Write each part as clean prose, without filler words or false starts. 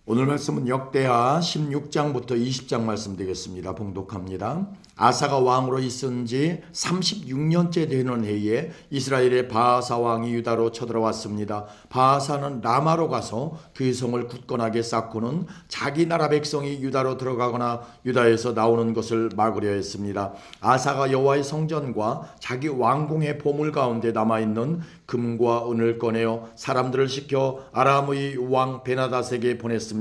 오늘 말씀은 역대하 16장부터 20장 말씀 되겠습니다. 봉독합니다. 아사가 왕으로 있은 지 36년째 되는 해에 이스라엘의 바하사 왕이 유다로 쳐들어왔습니다. 바하사는 라마로 가서 그 성을 굳건하게 쌓고는 자기 나라 백성이 유다로 들어가거나 유다에서 나오는 것을 막으려 했습니다. 아사가 여호와의 성전과 자기 왕궁의 보물 가운데 남아있는 금과 은을 꺼내어 사람들을 시켜 아람의 왕 베나닷에게 보냈습니다.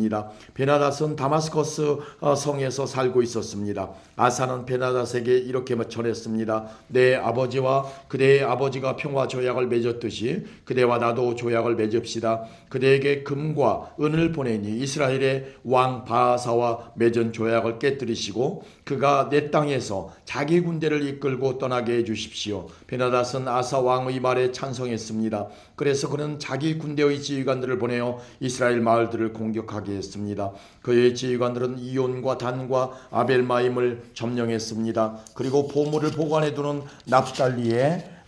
베나닷은 다마스커스 성에서 살고 있었습니다. 아사는 베나닷에게 이렇게 전했습니다. 내 아버지와 그대의 아버지가 평화 조약을 맺었듯이 그대와 나도 조약을 맺읍시다. 그대에게 금과 은을 보내니 이스라엘의 왕 바하사와 맺은 조약을 깨뜨리시고 그가 내 땅에서 자기 군대를 이끌고 떠나게 해주십시오. 베나닷은 아사 왕의 말에 찬성했습니다. 그래서 그는 자기 군대의 지휘관들을 보내어 이스라엘 마을들을 공격하게 했습니다. 그의 지휘관들은 이온과 단과 아벨마임을 점령했습니다. 그리고 보물을 보관해두는 납달리의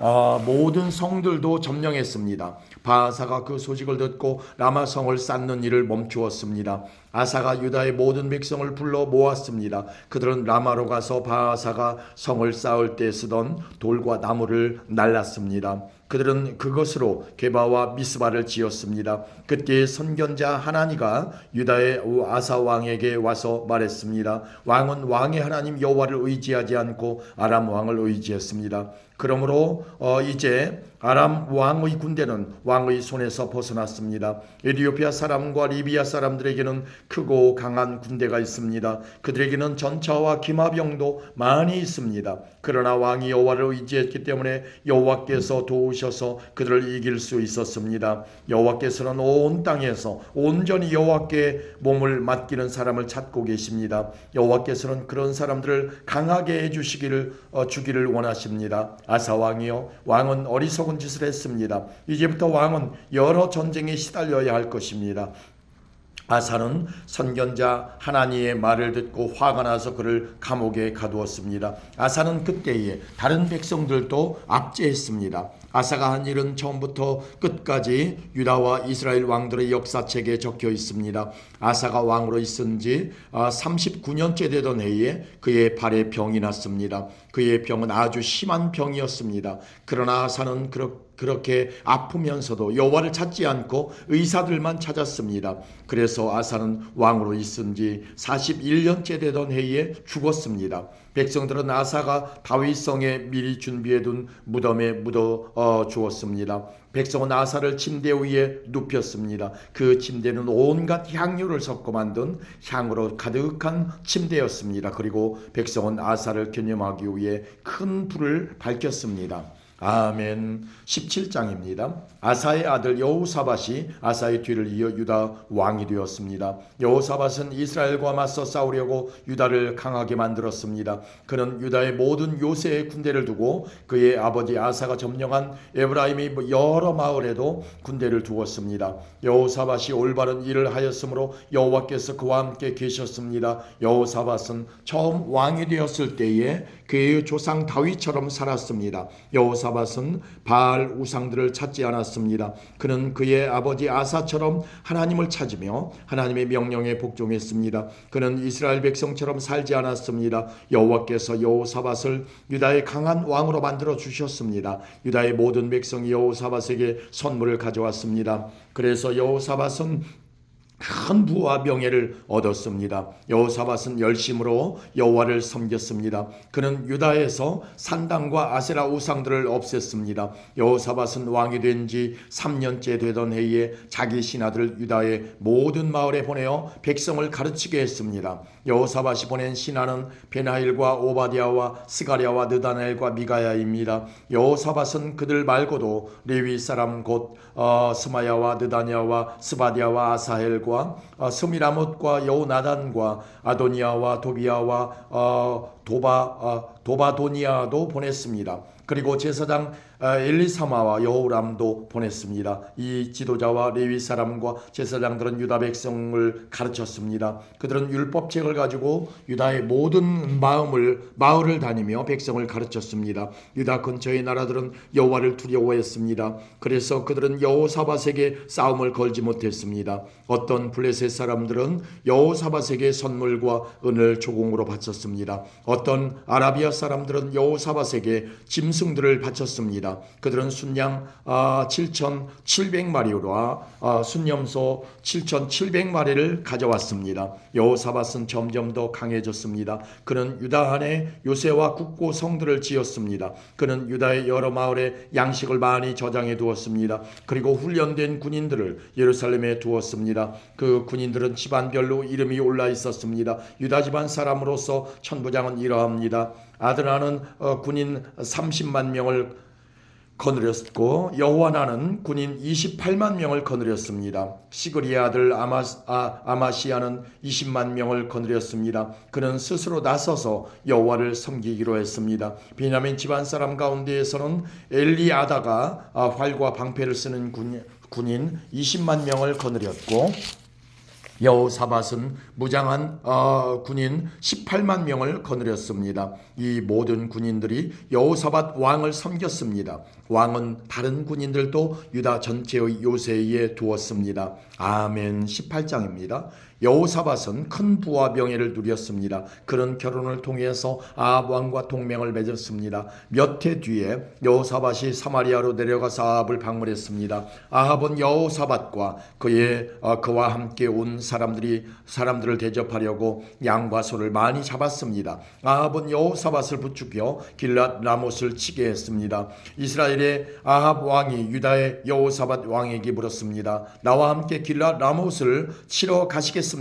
모든 성들도 점령했습니다. 바하사가 그 소식을 듣고 라마성을 쌓는 일을 멈추었습니다. 아사가 유다의 모든 백성을 불러 모았습니다. 그들은 라마로 가서 바하사가 성을 쌓을 때 쓰던 돌과 나무를 날랐습니다. 그들은 그것으로 게바와 미스바를 지었습니다. 그때 선견자 하나니가 유다의 아사 왕에게 와서 말했습니다. 왕은 왕의 하나님 여호와를 의지하지 않고 아람 왕을 의지했습니다. 그러므로 이제 아람 왕의 군대는 왕의 손에서 벗어났습니다. 에티오피아 사람과 리비아 사람들에게는 크고 강한 군대가 있습니다. 그들에게는 전차와 기마병도 많이 있습니다. 그러나 왕이 여호와를 의지했기 때문에 여호와께서 도우셔서 그들을 이길 수 있었습니다. 여호와께서는 온 땅에서 온전히 여호와께 몸을 맡기는 사람을 찾고 계십니다. 여호와께서는 그런 사람들을 강하게 해주시기를 주기를 원하십니다. 아사 왕이요, 왕은 어리석은 짓을 했습니다. 이제부터 왕은 여러 전쟁에 시달려야 할 것입니다. 아사는 선견자 하나니의 말을 듣고 화가 나서 그를 감옥에 가두었습니다. 아사는 그때에 다른 백성들도 압제했습니다. 아사가 한 일은 처음부터 끝까지 유다와 이스라엘 왕들의 역사책에 적혀 있습니다. 아사가 왕으로 있은 지 39년째 되던 해에 그의 발에 병이 났습니다. 그의 병은 아주 심한 병이었습니다. 그러나 아사는 그렇게 아프면서도 여호와를 찾지 않고 의사들만 찾았습니다. 그래서 아사는 왕으로 있은 지 41년째 되던 해에 죽었습니다. 백성들은 아사가 다윗성에 미리 준비해둔 무덤에 묻어 주었습니다. 백성은 아사를 침대 위에 눕혔습니다. 그 침대는 온갖 향료를 섞어 만든 향으로 가득한 침대였습니다. 그리고 백성은 아사를 기념하기 위해 큰 불을 밝혔습니다. 아멘. 17장입니다. 아사의 아들 여호사밧이 아사의 뒤를 이어 유다 왕이 되었습니다. 여호사밧은 이스라엘과 맞서 싸우려고 유다를 강하게 만들었습니다. 그는 유다의 모든 요새의 군대를 두고 그의 아버지 아사가 점령한 에브라임의 여러 마을에도 군대를 두었습니다. 여호사밧이 올바른 일을 하였으므로 여호와께서 그와 함께 계셨습니다. 여호사밧은 처음 왕이 되었을 때에 그의 조상 다윗처럼 살았습니다. 여호사밧은 바알 우상들을 찾지 않았습니다. 그는 그의 아버지 아사처럼 하나님을 찾으며 하나님의 명령에 복종했습니다. 그는 이스라엘 백성처럼 살지 않았습니다. 여호와께서 여호사밧을 유다의 강한 왕으로 만들어 주셨습니다. 유다의 모든 백성이 여호사밧에게 선물을 가져왔습니다. 그래서 여호사밧은 큰 부와 명예를 얻었습니다. 여호사밧은 열심으로 여호와를 섬겼습니다. 그는 유다에서 산당과 아세라 우상들을 없앴습니다. 여호사밧은 왕이 된 지 3년째 되던 해에 자기 신하들을 유다의 모든 마을에 보내어 백성을 가르치게 했습니다. 여호사밧이 보낸 신하는 베나일과 오바댜와 스가랴와 느다넬과 미가야입니다. 여호사밧은 그들 말고도 레위 사람 곧 스마야와 느다냐와 스바디아와 아사헬과 스미라못과 여호나단과 아도니아와 도비아와 도바도니아도 보냈습니다. 그리고 제사장 엘리사마와 여호람도 보냈습니다. 이 지도자와 레위 사람과 제사장들은 유다 백성을 가르쳤습니다. 그들은 율법책을 가지고 유다의 모든 마을을 다니며 백성을 가르쳤습니다. 유다 근처의 나라들은 여호와를 두려워했습니다. 그래서 그들은 여호사밧에게 싸움을 걸지 못했습니다. 어떤 블레셋 사람들은 여호사밧에게 선물과 은을 조공으로 바쳤습니다. 어떤 아라비아 사람들은 여호사밧에게 짐승들을 바쳤습니다. 그들은 순양 7,700마리와 순염소 7,700마리를 가져왔습니다. 여호사밧은 점점 더 강해졌습니다. 그는 유다 안에 요새와 굳고 성들을 지었습니다. 그는 유다의 여러 마을에 양식을 많이 저장해 두었습니다. 그리고 훈련된 군인들을 예루살렘에 두었습니다. 그 군인들은 집안별로 이름이 올라 있었습니다. 유다 집안 사람으로서 천부장은 이러합니다. 아드나는 군인 30만 명을 거느렸고 여호와나는 군인 28만 명을 거느렸습니다. 시그리의 아들 아마시아는 20만 명을 거느렸습니다. 그는 스스로 나서서 여호와를 섬기기로 했습니다. 베냐민 집안 사람 가운데에서는 엘리아다가 활과 방패를 쓰는 군인 20만 명을 거느렸고 여호사밧은 무장한 군인 18만 명을 거느렸습니다. 이 모든 군인들이 여호사밧 왕을 섬겼습니다. 왕은 다른 군인들도 유다 전체의 요새에 두었습니다. 아멘. 18장입니다. 여호사밧은 큰 부와 명예를 누렸습니다. 그는 결혼을 통해서 아합 왕과 동맹을 맺었습니다. 몇 해 뒤에 여호사밧이 사마리아로 내려가서 아합을 방문했습니다. 아합은 여호사밧과 그와 함께 온 사람들을 대접하려고 양과 소를 많이 잡았습니다. 아합은 여호사밧을 부추겨 길랏 라못을 치게 했습니다. 이스라엘의 아합 왕이 유다의 여호사밧 왕에게 물었습니다. 나와 함께 길랏 라못을 치러 가시겠습니까?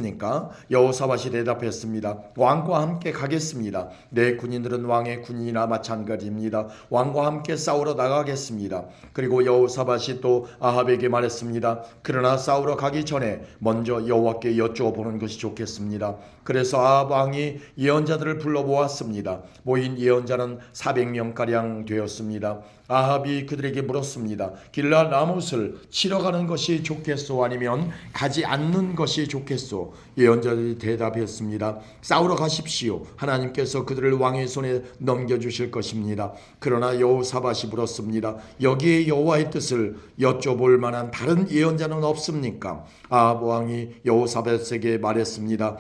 여호사밧이 대답했습니다. 왕과 함께 가겠습니다. 내 군인들은 왕의 군인이나 마찬가지입니다. 왕과 함께 싸우러 나가겠습니다. 그리고 여호사밧이 또 아합에게 말했습니다. 그러나 싸우러 가기 전에 먼저 여호와께 여쭈어보는 것이 좋겠습니다. 그래서 아합 왕이 예언자들을 불러모았습니다. 모인 예언자는 400명가량 되었습니다. 아합이 그들에게 물었습니다. 길랏 라못을 치러 가는 것이 좋겠소? 아니면 가지 않는 것이 좋겠소? 예언자들이 대답했습니다. 싸우러 가십시오. 하나님께서 그들을 왕의 손에 넘겨주실 것입니다. 그러나 여호사밧이 물었습니다. 여기에 여호와의 뜻을 여쭤볼 만한 다른 예언자는 없습니까? 아합 왕이 여호사밧에게 말했습니다.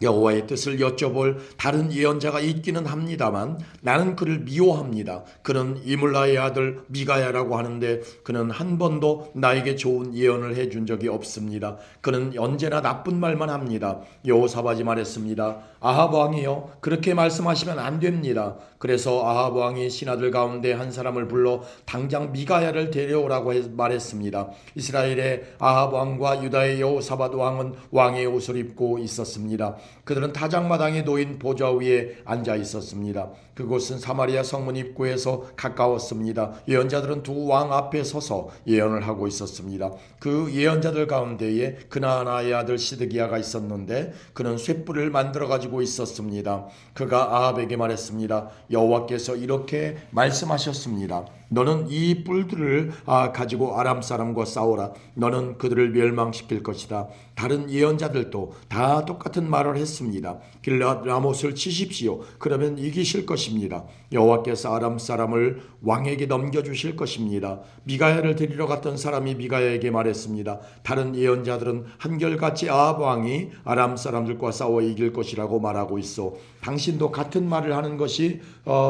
여호와의 뜻을 여쭤볼 다른 예언자가 있기는 합니다만 나는 그를 미워합니다. 그는 이물라의 아들 미가야라고 하는데 그는 한 번도 나에게 좋은 예언을 해준 적이 없습니다. 그는 언제나 나쁜 말만 합니다. 여호사밧이 말했습니다. 아합 왕이요, 그렇게 말씀하시면 안 됩니다. 그래서 아합 왕이 신하들 가운데 한 사람을 불러 당장 미가야를 데려오라고 말했습니다. 이스라엘의 아합 왕과 유다의 여호사밧 왕은 왕의 옷을 입고 있었습니다. 그들은 타작마당에 놓인 보좌 위에 앉아 있었습니다. 그곳은 사마리아 성문 입구에서 가까웠습니다. 예언자들은 두 왕 앞에 서서 예언을 하고 있었습니다. 그 예언자들 가운데에 그나아나의 아들 시드기야가 있었는데 그는 쇳불을 만들어 가지고 있었습니다. 그가 아합에게 말했습니다. 여호와께서 이렇게 말씀하셨습니다. 너는 이 뿔들을 가지고 아람 사람과 싸우라. 너는 그들을 멸망시킬 것이다. 다른 예언자들도 다 똑같은 말을 했습니다. 길랏 라못을 치십시오. 그러면 이기실 것입니다. 여호와께서 아람 사람을 왕에게 넘겨주실 것입니다. 미가야를 데리러 갔던 사람이 미가야에게 말했습니다. 다른 예언자들은 한결같이 아합 왕이 아람 사람들과 싸워 이길 것이라고 말하고 있어. 당신도 같은 말을 하는 것이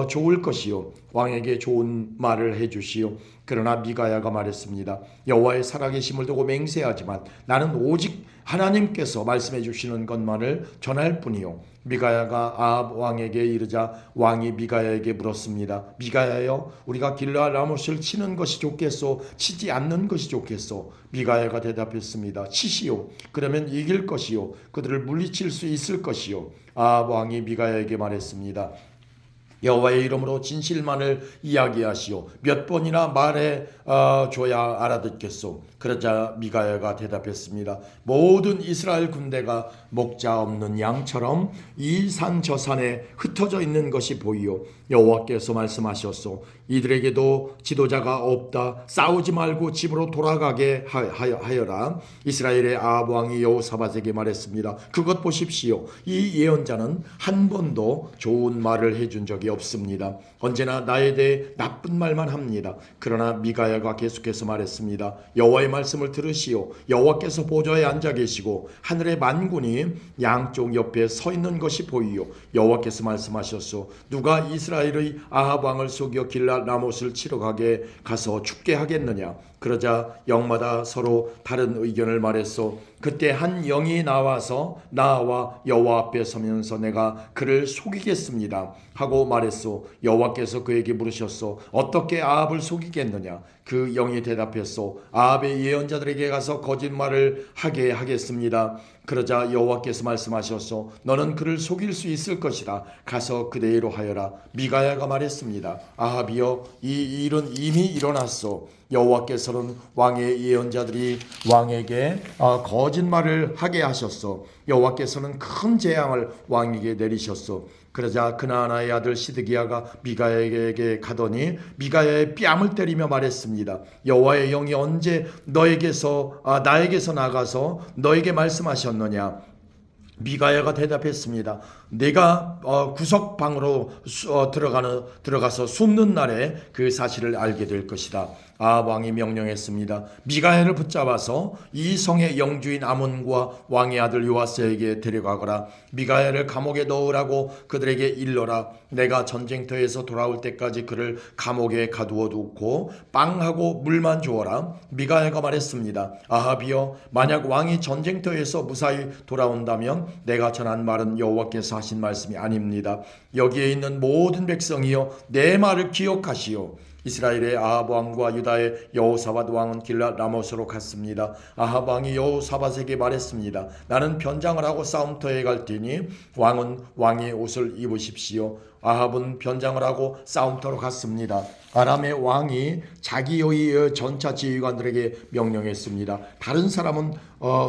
좋을 것이요. 왕에게 좋은 말을 해주시오. 그러나 미가야가 말했습니다. 여호와의 살아계심을 두고 맹세하지만 나는 오직 하나님께서 말씀해 주시는 것만을 전할 뿐이요. 미가야가 아합 왕에게 이르자 왕이 미가야에게 물었습니다. 미가야여, 우리가 길랏 라못을 치는 것이 좋겠소? 치지 않는 것이 좋겠소? 미가야가 대답했습니다. 치시오. 그러면 이길 것이요. 그들을 물리칠 수 있을 것이요. 아합 왕이 미가야에게 말했습니다. 여호와의 이름으로 진실만을 이야기하시오. 몇 번이나 말해 줘야 알아듣겠소. 그러자 미가야가 대답했습니다. 모든 이스라엘 군대가 목자 없는 양처럼 이 산 저 산에 흩어져 있는 것이 보이오. 여호와께서 말씀하셨소. 이들에게도 지도자가 없다. 싸우지 말고 집으로 돌아가게 하여라. 이스라엘의 아합 왕이 여호사밧에게 말했습니다. 그것 보십시오. 이 예언자는 한 번도 좋은 말을 해준 적이 없습니다. 언제나 나에 대해 나쁜 말만 합니다. 그러나 미가야가 계속해서 말했습니다. 여호와의 말씀을 들으시오. 여호와께서 보좌에 앉아 계시고 하늘의 만군이 양쪽 옆에 서 있는 것이 보이오. 여호와께서 말씀하셨소. 누가 이스라엘의 아합 왕을 속여 길랏 라못을 치러 가서 죽게 하겠느냐. 그러자 영마다 서로 다른 의견을 말했소. 그때 한 영이 나와서 나와 여호와 앞에 서면서 내가 그를 속이겠습니다 하고 말했소. 여호와께서 그에게 물으셨소. 어떻게 아합을 속이겠느냐. 그 영이 대답했소. 아합의 예언자들에게 가서 거짓말을 하게 하겠습니다. 그러자 여호와께서 말씀하셨소. 너는 그를 속일 수 있을 것이다. 가서 그대로 하여라. 미가야가 말했습니다. 아합이여, 이 일은 이미 일어났소. 여호와께서는 왕의 예언자들이 왕에게 거짓말을 하게 하셨소. 여호와께서는 큰 재앙을 왕에게 내리셨소. 그러자 그나아나의 아들 시드기야가 미가야에게 가더니 미가야의 뺨을 때리며 말했습니다. 여호와의 영이 언제 나에게서 나가서 너에게 말씀하셨느냐. 미가야가 대답했습니다. 내가 구석방으로 들어가서 숨는 날에 그 사실을 알게 될 것이다. 아합 왕이 명령했습니다. 미가야를 붙잡아서 이 성의 영주인 아몬과 왕의 아들 요아스에게 데려가거라. 미가야를 감옥에 넣으라고 그들에게 일러라. 내가 전쟁터에서 돌아올 때까지 그를 감옥에 가두어 두고 빵하고 물만 주어라. 미가야가 말했습니다. 아합이여, 만약 왕이 전쟁터에서 무사히 돌아온다면 내가 전한 말은 여호와께서 하신 말씀이 아닙니다. 여기에 있는 모든 백성이여, 내 말을 기억하시오. 이스라엘의 아합 왕과 유다의 여호사밧 왕은 길랏 라못으로 갔습니다. 아합 왕이 여호사밧에게 말했습니다. 나는 변장을 하고 싸움터에 갈 테니 왕은 왕의 옷을 입으십시오. 아합은 변장을 하고 싸움터로 갔습니다. 아람의 왕이 자기의 전차 지휘관들에게 명령했습니다. 다른 사람은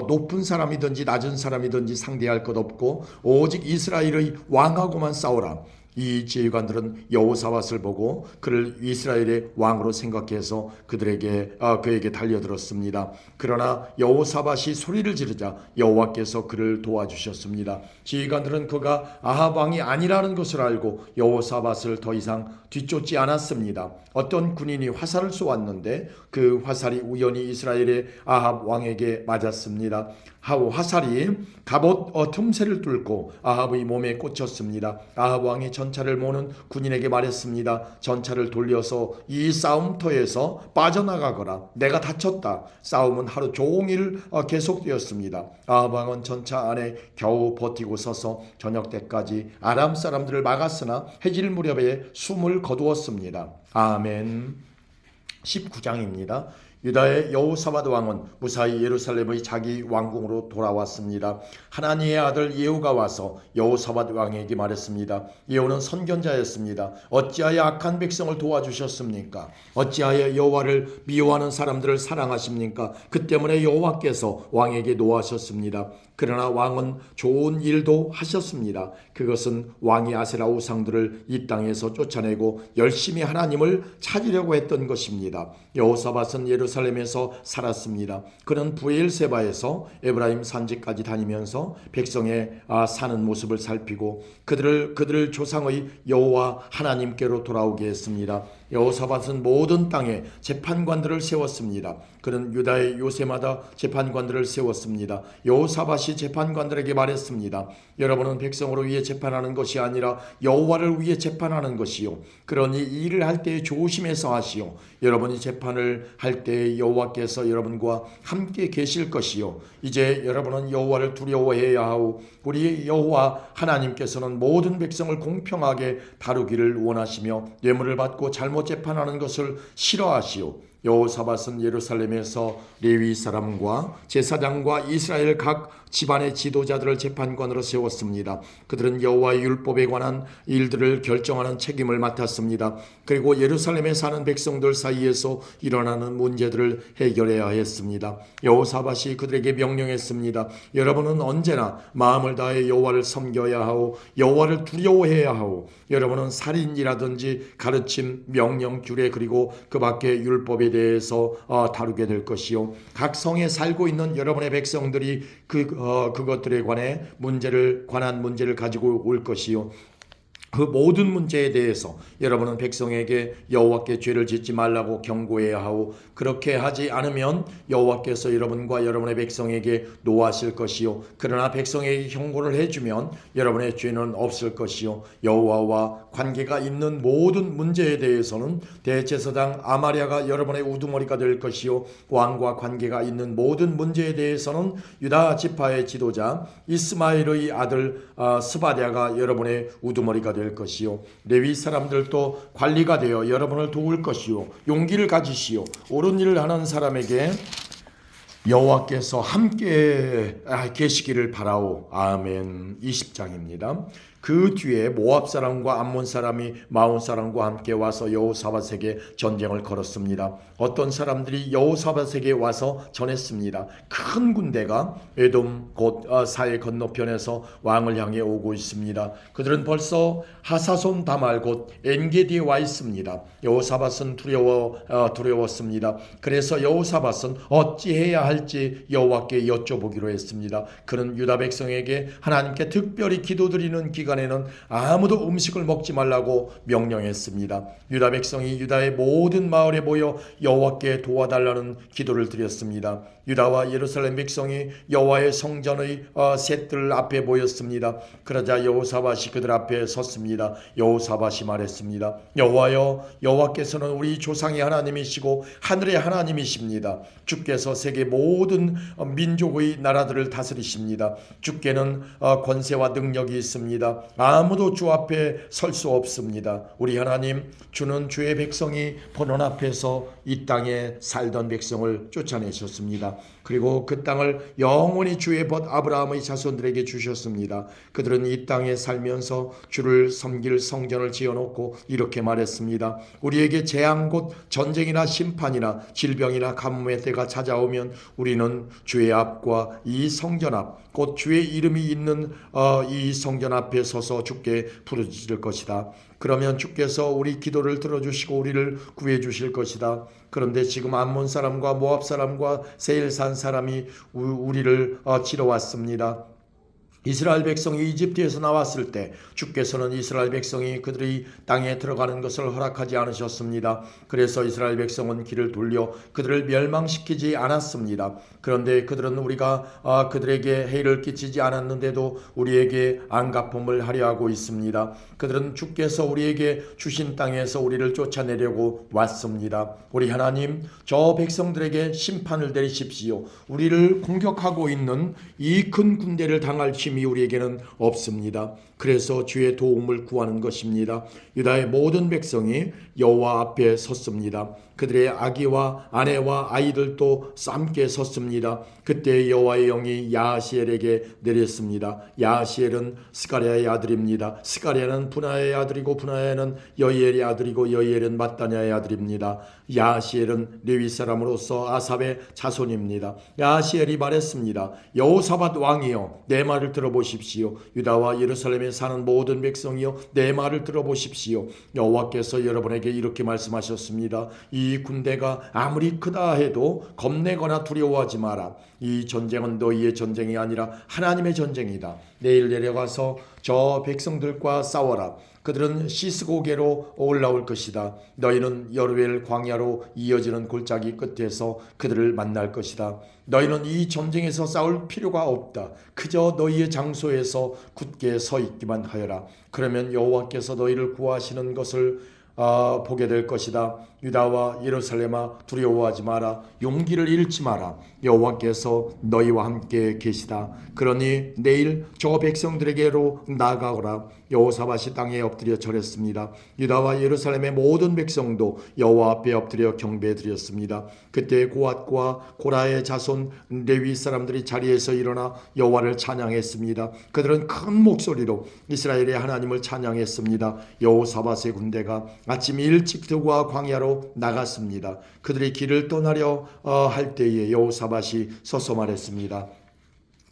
높은 사람이든지 낮은 사람이든지 상대할 것 없고 오직 이스라엘의 왕하고만 싸우라. 이 지휘관들은 여호사밧을 보고 그를 이스라엘의 왕으로 생각해서 그에게 달려들었습니다. 그러나 여호사밧이 소리를 지르자 여호와께서 그를 도와주셨습니다. 지휘관들은 그가 아합 왕이 아니라는 것을 알고 여호사밧을 더 이상 뒤쫓지 않았습니다. 어떤 군인이 화살을 쏘았는데 그 화살이 우연히 이스라엘의 아합 왕에게 맞았습니다. 화살이 갑옷 틈새를 뚫고 아합의 몸에 꽂혔습니다. 아합 왕이 전차를 모는 군인에게 말했습니다. 전차를 돌려서 이 싸움터에서 빠져나가거라. 내가 다쳤다. 싸움은 하루 종일 계속되었습니다. 아합 왕은 전차 안에 겨우 버티고 서서 저녁 때까지 아람 사람들을 막았으나 해질 무렵에 숨을 거두었습니다. 아멘. 19장입니다. 유다의 여호사밧 왕은 무사히 예루살렘의 자기 왕궁으로 돌아왔습니다. 하나니의 아들 예후가 와서 여호사밧 왕에게 말했습니다. 예후는 선견자였습니다. 어찌하여 악한 백성을 도와주셨습니까? 어찌하여 여호와를 미워하는 사람들을 사랑하십니까? 그 때문에 여호와께서 왕에게 노하셨습니다. 그러나 왕은 좋은 일도 하셨습니다. 그것은 왕이 아세라 우상들을 이 땅에서 쫓아내고 열심히 하나님을 찾으려고 했던 것입니다. 여호사밧은 예루살렘에서 살았습니다. 그는 브엘세바에서 에브라임 산지까지 다니면서 백성의 사는 모습을 살피고 그들을 조상의 여호와 하나님께로 돌아오게 했습니다. 여호사밧은 모든 땅에 재판관들을 세웠습니다. 그는 유다의 요새마다 재판관들을 세웠습니다. 여호사밧이 재판관들에게 말했습니다. 여러분은 백성으로 위해 재판하는 것이 아니라 여호와를 위해 재판하는 것이요. 그러니 이 일을 할 때 조심해서 하시오. 여러분이 재판을 할 때 여호와께서 여러분과 함께 계실 것이요. 이제 여러분은 여호와를 두려워해야 하오. 우리 여호와 하나님께서는 모든 백성을 공평하게 다루기를 원하시며 뇌물을 받고 잘못 재판하는 것을 싫어하시오. 여호사밧은 예루살렘에서 레위 사람과 제사장과 이스라엘 각 집안의 지도자들을 재판관으로 세웠습니다. 그들은 여호와의 율법에 관한 일들을 결정하는 책임을 맡았습니다. 그리고 예루살렘에 사는 백성들 사이에서 일어나는 문제들을 해결해야 했습니다. 여호사밧이 그들에게 명령했습니다. 여러분은 언제나 마음을 다해 여호와를 섬겨야 하고 여호와를 두려워해야 하고 여러분은 살인이라든지 가르침, 명령, 규례 그리고 그 밖의 율법에 대해서 다루게 될 것이요. 각 성에 살고 있는 여러분의 백성들이 그것들에 관한 문제를 가지고 올 것이요. 그 모든 문제에 대해서 여러분은 백성에게 여호와께 죄를 짓지 말라고 경고해야 하고 그렇게 하지 않으면 여호와께서 여러분과 여러분의 백성에게 노하실 것이요. 그러나 백성에게 경고를 해주면 여러분의 죄는 없을 것이요. 여호와와 관계가 있는 모든 문제에 대해서는 대제사장 아마랴가 여러분의 우두머리가 될 것이요. 왕과 관계가 있는 모든 문제에 대해서는 유다 지파의 지도자 이스마엘의 아들 스바랴가 여러분의 우두머리가 될 것이요. 레위 사람들도 관리가 되어 여러분을 도울 것이요. 용기를 가지시오. 옳은 일을 하는 사람에게 여호와께서 함께 계시기를 바라오. 아멘. 20장입니다. 그 뒤에 모압 사람과 암몬 사람이 마온 사람과 함께 와서 여호사밧에게 전쟁을 걸었습니다. 어떤 사람들이 여호사밧에게 와서 전했습니다. 큰 군대가 에돔 곧 사해 건너편에서 왕을 향해 오고 있습니다. 그들은 벌써 하사손 다말 곧 엔게디에 와 있습니다. 여호사밧은 두려웠습니다. 그래서 여호사밧은 어찌해야 할지 여호와께 여쭤보기로 했습니다. 그는 유다 백성에게 하나님께 특별히 기도드리는 기간에는 아무도 음식을 먹지 말라고 명령했습니다. 유다 백성이 유다의 모든 마을에 모여 여호와께 도와달라는 기도를 드렸습니다. 유다와 예루살렘 백성이 여호와의 성전의 셋들 앞에 모였습니다. 그러자 여호사밧이 그들 앞에 섰습니다. 여호사밧이 말했습니다. 여호와여, 여호와께서는 우리 조상의 하나님이시고 하늘의 하나님이십니다. 주께서 세계 모든 민족의 나라들을 다스리십니다. 주께는 권세와 능력이 있습니다. 아무도 주 앞에 설 수 없습니다. 우리 하나님, 주는 주의 백성이 보는 앞에서 이 땅에 살던 백성을 쫓아내셨습니다. 그리고 그 땅을 영원히 주의 벗 아브라함의 자손들에게 주셨습니다. 그들은 이 땅에 살면서 주를 섬길 성전을 지어놓고 이렇게 말했습니다. 우리에게 재앙 곧 전쟁이나 심판이나 질병이나 가뭄의 때가 찾아오면 우리는 주의 앞과 이 성전 앞 곧 주의 이름이 있는 이 성전 앞에 서서 주께 부르짖을 것이다. 그러면 주께서 우리 기도를 들어주시고 우리를 구해 주실 것이다. 그런데 지금 암몬 사람과 모압 사람과 세일산 사람이 우리를 치러 왔습니다. 이스라엘 백성이 이집트에서 나왔을 때 주께서는 이스라엘 백성이 그들이 땅에 들어가는 것을 허락하지 않으셨습니다. 그래서 이스라엘 백성은 길을 돌려 그들을 멸망시키지 않았습니다. 그런데 그들은 우리가 그들에게 해를 끼치지 않았는데도 우리에게 안갚음을 하려 하고 있습니다. 그들은 주께서 우리에게 주신 땅에서 우리를 쫓아내려고 왔습니다. 우리 하나님, 저 백성들에게 심판을 내리십시오. 우리를 공격하고 있는 이 큰 군대를 당할 힘이 우리에게는 없습니다. 그래서 주의 도움을 구하는 것입니다. 유다의 모든 백성이 여호와 앞에 섰습니다. 그들의 아기와 아내와 아이들도 함께 섰습니다. 그때 여호와의 영이 야하시엘에게 내렸습니다. 야하시엘은 스가랴의 아들입니다. 스가랴는 분하의 아들이고 분하야는 여이엘의 아들이고 여이엘은 마따냐의 아들입니다. 야하시엘은 레위 사람으로서 아삽의 자손입니다. 야하시엘이 말했습니다. 여호사밧 왕이여, 내 말을 들어보십시오. 유다와 예루살렘에 사는 모든 백성이여, 내 말을 들어보십시오. 여호와께서 여러분에게 이렇게 말씀하셨습니다. 이 군대가 아무리 크다 해도 겁내거나 두려워하지 마라. 이 전쟁은 너희의 전쟁이 아니라 하나님의 전쟁이다. 내일 내려가서 저 백성들과 싸워라. 그들은 시스고게로 올라올 것이다. 너희는 여루엘 광야로 이어지는 골짜기 끝에서 그들을 만날 것이다. 너희는 이 전쟁에서 싸울 필요가 없다. 그저 너희의 장소에서 굳게 서 있기만 하여라. 그러면 여호와께서 너희를 구하시는 것을 보게 될 것이다. 유다와 예루살렘아 두려워하지 마라. 용기를 잃지 마라. 여호와께서 너희와 함께 계시다. 그러니 내일 저 백성들에게로 나아가거라. 여호사밧이 땅에 엎드려 절했습니다. 유다와 예루살렘의 모든 백성도 여호와 앞에 엎드려 경배드렸습니다. 그때 고앗과 고라의 자손 레위 사람들이 자리에서 일어나 여호와를 찬양했습니다. 그들은 큰 목소리로 이스라엘의 하나님을 찬양했습니다. 여호사밧의 군대가 아침 일찍 들과 광야로 나갔습니다. 그들이 길을 떠나려 할 때에 여호사밧이 서서 말했습니다.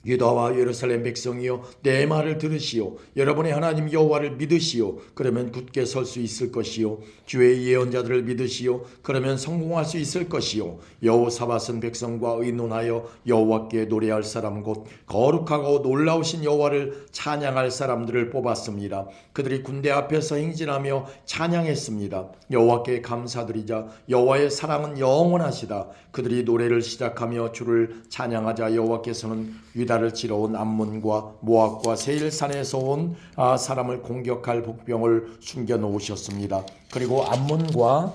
유다와 예루살렘 백성이여, 내 말을 들으시오. 여러분의 하나님 여호와를 믿으시오. 그러면 굳게 설 수 있을 것이요. 주의 예언자들을 믿으시오. 그러면 성공할 수 있을 것이요. 여호사밧은 백성과 의논하여 여호와께 노래할 사람 곧 거룩하고 놀라우신 여호와를 찬양할 사람들을 뽑았습니다. 그들이 군대 앞에서 행진하며 찬양했습니다. 여호와께 감사드리자. 여호와의 사랑은 영원하시다. 그들이 노래를 시작하며 주를 찬양하자. 여호와께서는 유다를 치러 온 암몬과 모압과 세일산에서 온 사람을 공격할 복병을 숨겨 놓으셨습니다. 그리고 암몬과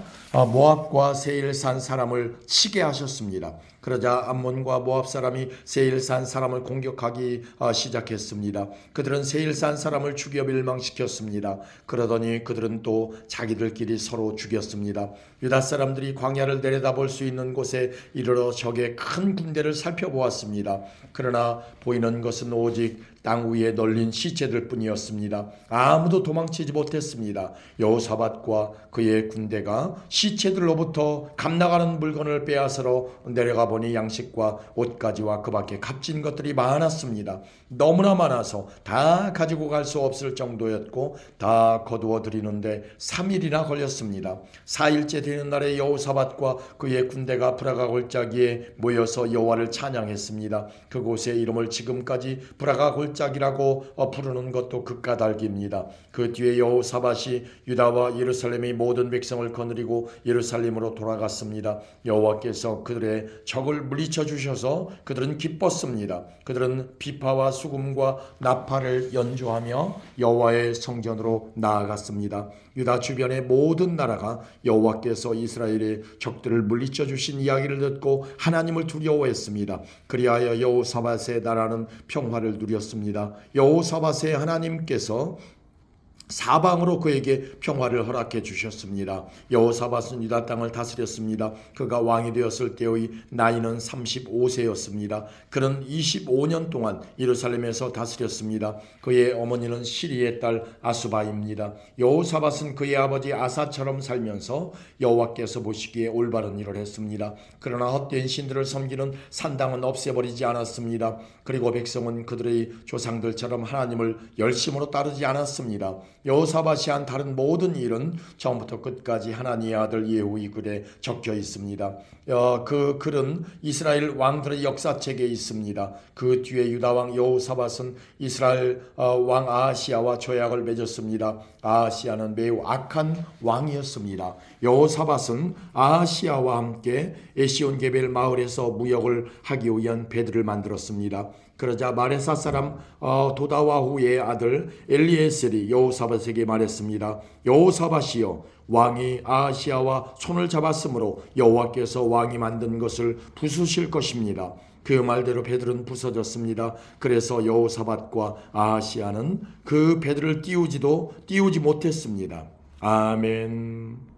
모압과 세일산 사람을 치게 하셨습니다. 그러자 암몬과 모압 사람이 세일산 사람을 공격하기 시작했습니다. 그들은 세일산 사람을 죽여 멸망시켰습니다. 그러더니 그들은 또 자기들끼리 서로 죽였습니다. 유다 사람들이 광야를 내려다볼 수 있는 곳에 이르러 적의 큰 군대를 살펴보았습니다. 그러나 보이는 것은 오직 땅 위에 널린 시체들 뿐이었습니다. 아무도 도망치지 못했습니다. 여호사밧과 그의 군대가 시체들로부터 감나가는 물건을 빼앗으러 내려가 보니 양식과 옷가지와 그 밖에 값진 것들이 많았습니다. 너무나 많아서 다 가지고 갈 수 없을 정도였고 다 거두어 드리는데 3일이나 걸렸습니다. 4일째 되는 날에 여호사밧과 그의 군대가 브라가 골짜기에 모여서 여호와를 찬양했습니다. 그곳의 이름을 지금까지 브라가 골짜기라고 부르는 것도 그 까닭입니다. 그 뒤에 여호사밧이 유다와 예루살렘의 모든 백성을 거느리고 예루살렘으로 돌아갔습니다. 여호와께서 그들의 적을 물리쳐 주셔서 그들은 기뻤습니다. 그들은 비파와 수금과 나팔을 연주하며 여호와의 성전으로 나아갔습니다. 유다 주변의 모든 나라가 여호와께서 이스라엘의 적들을 물리쳐 주신 이야기를 듣고 하나님을 두려워했습니다. 그리하여 여호사밧의 나라는 평화를 누렸습니다. 여호사밧의 하나님께서 사방으로 그에게 평화를 허락해 주셨습니다. 여호사밧은 유다 땅을 다스렸습니다. 그가 왕이 되었을 때의 나이는 35세였습니다. 그는 25년 동안 예루살렘에서 다스렸습니다. 그의 어머니는 시리의 딸 아수바입니다. 여호사밧은 그의 아버지 아사처럼 살면서 여호와께서 보시기에 올바른 일을 했습니다. 그러나 헛된 신들을 섬기는 산당은 없애버리지 않았습니다. 그리고 백성은 그들의 조상들처럼 하나님을 열심으로 따르지 않았습니다. 여호사밧이 한 다른 모든 일은 처음부터 끝까지 하나님의 아들 예후의 글에 적혀 있습니다. 그 글은 이스라엘 왕들의 역사책에 있습니다. 그 뒤에 유다 왕 여호사밧은 이스라엘 왕 아하시야와 조약을 맺었습니다. 아하시야는 매우 악한 왕이었습니다. 여호사밧은 아하시야와 함께 에시온게벨 마을에서 무역을 하기 위한 배들을 만들었습니다. 그러자 마레사 사람 도다와후의 아들 엘리에셀이 여호사밧에게 말했습니다. 여호사밧이여, 왕이 아하시야와 손을 잡았으므로 여호와께서 왕이 만든 것을 부수실 것입니다. 그 말대로 배들은 부서졌습니다. 그래서 여호사밧과 아하시야는 그 배들을 띄우지 못했습니다. 아멘.